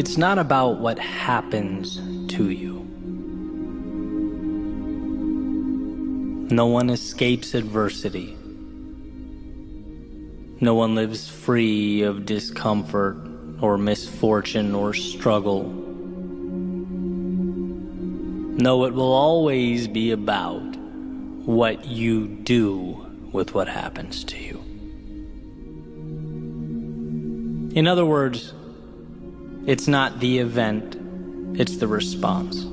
It's not about what happens to you. No one escapes adversity. No one lives free of discomfort or misfortune or struggle. No, it will always be about what you do with what happens to you. In other words, it's not the event, it's the response.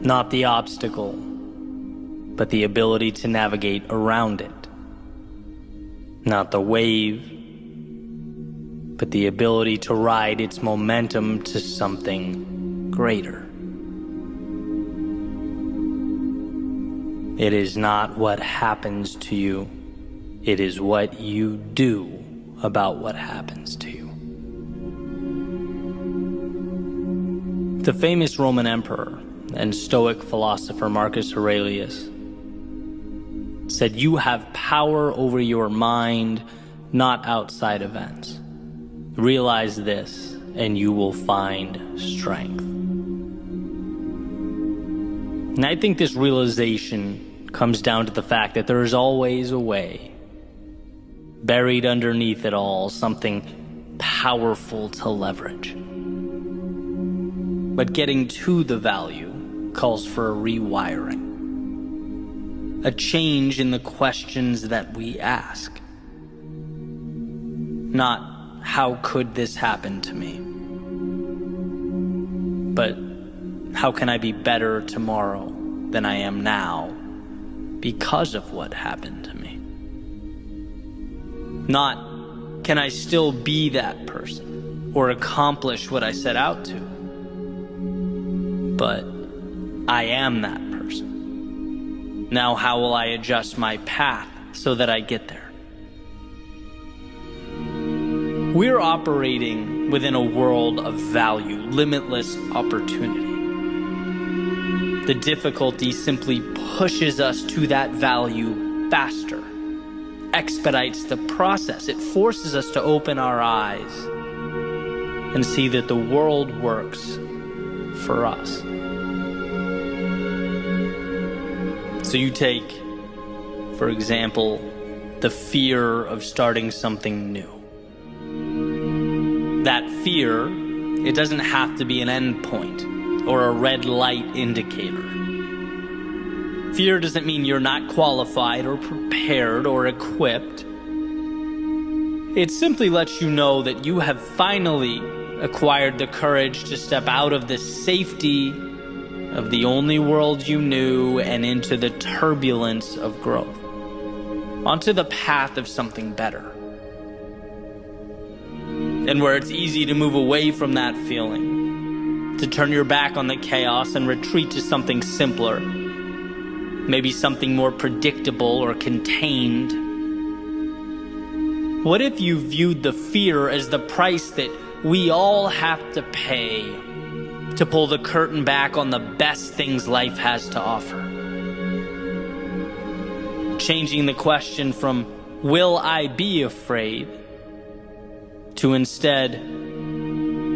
Not the obstacle, but the ability to navigate around it. Not the wave, but the ability to ride its momentum to something greater. It is not what happens to you, it is what you do about what happens to you. The famous Roman emperor and Stoic philosopher Marcus Aurelius said, "You have power over your mind, not outside events. Realize this, and you will find strength." And I think this realization comes down to the fact that there is always a way. Buried underneath it all, something powerful to leverage. But getting to the value calls for a rewiring. A change in the questions that we ask. Not, how could this happen to me? But, how can I be better tomorrow than I am now because of what happened to me? Not, can I still be that person or accomplish what I set out to? But, I am that person. Now how will I adjust my path so that I get there? We're operating within a world of value, limitless opportunity. The difficulty simply pushes us to that value faster, expedites the process. It forces us to open our eyes and see that the world works for us. So you take, for example, the fear of starting something new. That fear, it doesn't have to be an endpoint or a red light indicator. Fear doesn't mean you're not qualified or prepared or equipped. It simply lets you know that you have finally acquired the courage to step out of the safety of the only world you knew and into the turbulence of growth, onto the path of something better. And where it's easy to move away from that feeling, to turn your back on the chaos and retreat to something simpler, maybe something more predictable or contained. What if you viewed the fear as the price that we all have to pay to pull the curtain back on the best things life has to offer? Changing the question from, will I be afraid, to instead,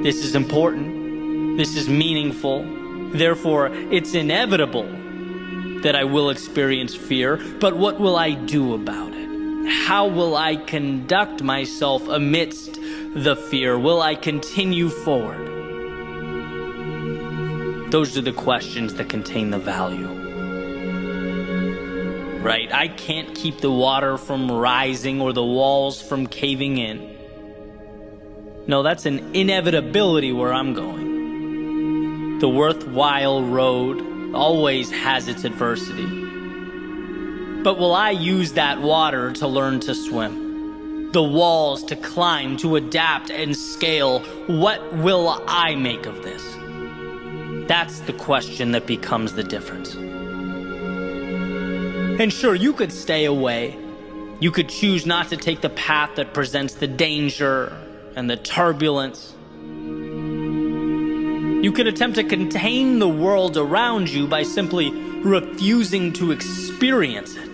this is important, this is meaningful, therefore it's inevitable that I will experience fear, but what will I do about it? How will I conduct myself amidst the fear? Will I continue forward? Those are the questions that contain the value. Right? I can't keep the water from rising or the walls from caving in. No, that's an inevitability where I'm going. The worthwhile road always has its adversity. But will I use that water to learn to swim? The walls to climb, to adapt and scale? What will I make of this? That's the question that becomes the difference. And sure, you could stay away. You could choose not to take the path that presents the danger and the turbulence. You could attempt to contain the world around you by simply refusing to experience it.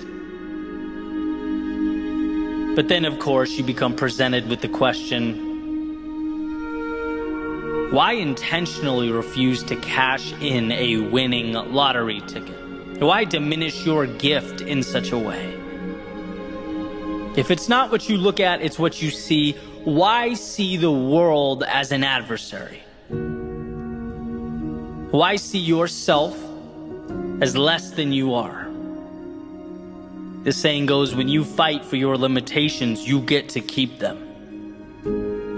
But then, of course, you become presented with the question, Why intentionally refuse to cash in a winning lottery ticket? Why diminish your gift in such a way? If it's not what you look at, it's what you see. Why see the world as an adversary? Why see yourself as less than you are? The saying goes, when you fight for your limitations, you get to keep them.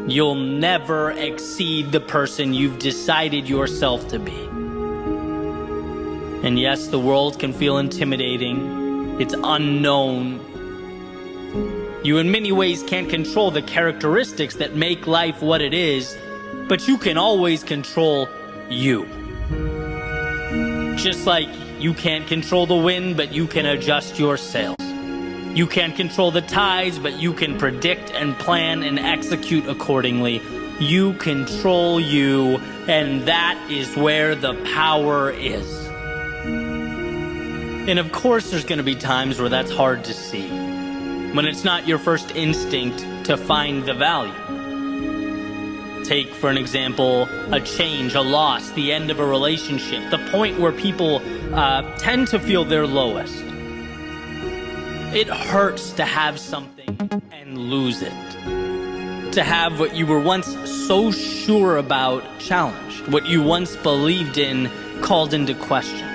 You'll never exceed the person you've decided yourself to be. And yes, the world can feel intimidating. It's unknown. You in many ways can't control the characteristics that make life what it is, but you can always control you. Just like you can't control the wind, but you can adjust your sails. You can't control the tides, but you can predict and plan and execute accordingly. You control you, and that is where the power is. And of course, there's going to be times where that's hard to see, when it's not your first instinct to find the value. Take, for an example, a change, a loss, the end of a relationship, the point where people tend to feel their lowest. It hurts to have something and lose it. To have what you were once so sure about challenged, what you once believed in called into question.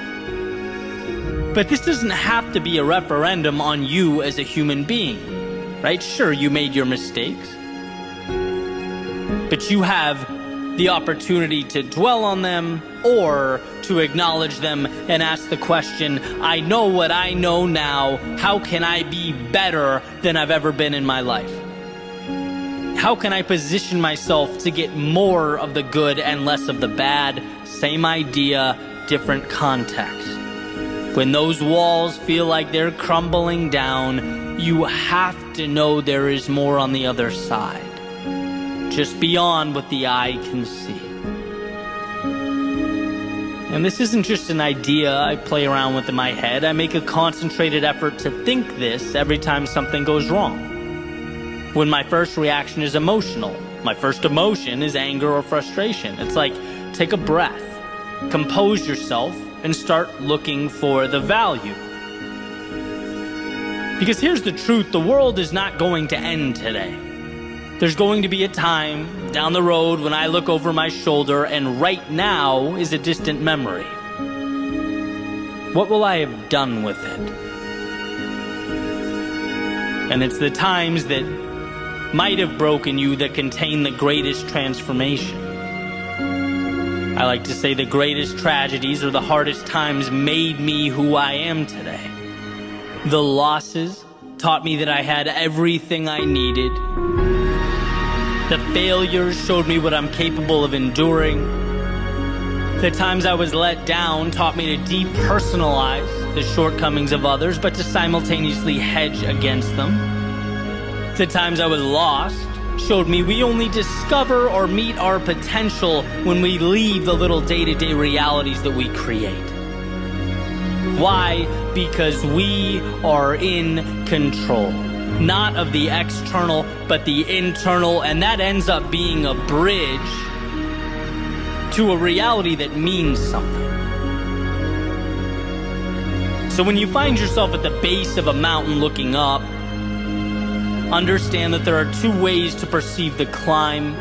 But this doesn't have to be a referendum on you as a human being, right? Sure, you made your mistakes, but you have the opportunity to dwell on them or to acknowledge them and ask the question, I know what I know now. How can I be better than I've ever been in my life? How can I position myself to get more of the good and less of the bad? Same idea, different context. When those walls feel like they're crumbling down, you have to know there is more on the other side, just beyond what the eye can see. And this isn't just an idea I play around with in my head. I make a concentrated effort to think this every time something goes wrong. When my first reaction is emotional, my first emotion is anger or frustration. It's like, take a breath, compose yourself, and start looking for the value. Because here's the truth, the world is not going to end today. There's going to be a time down the road when I look over my shoulder and right now is a distant memory. What will I have done with it? And it's the times that might have broken you that contain the greatest transformation. I like to say the greatest tragedies or the hardest times made me who I am today. The losses taught me that I had everything I needed. The failures showed me what I'm capable of enduring. The times I was let down taught me to depersonalize the shortcomings of others, but to simultaneously hedge against them. The times I was lost showed me we only discover or meet our potential when we leave the little day-to-day realities that we create. Why? Because we are in control. Not of the external, but the internal, and that ends up being a bridge to a reality that means something. So when you find yourself at the base of a mountain looking up, understand that there are two ways to perceive the climb.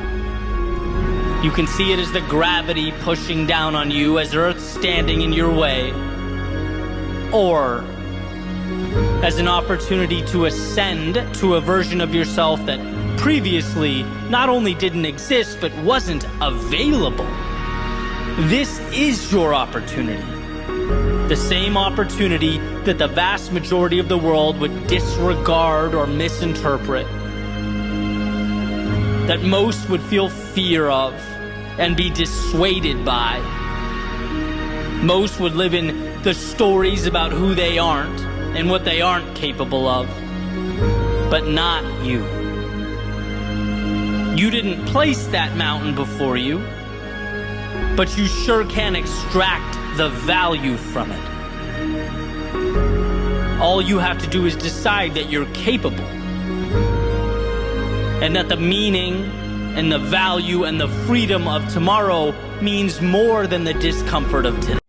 You can see it as the gravity pushing down on you, as Earth standing in your way, or as an opportunity to ascend to a version of yourself that previously not only didn't exist, but wasn't available. This is your opportunity. The same opportunity that the vast majority of the world would disregard or misinterpret, that most would feel fear of and be dissuaded by. Most would live in the stories about who they aren't and what they aren't capable of, but not you. You didn't place that mountain before you, but you sure can extract the value from it. All you have to do is decide that you're capable, and that the meaning and the value and the freedom of tomorrow means more than the discomfort of today.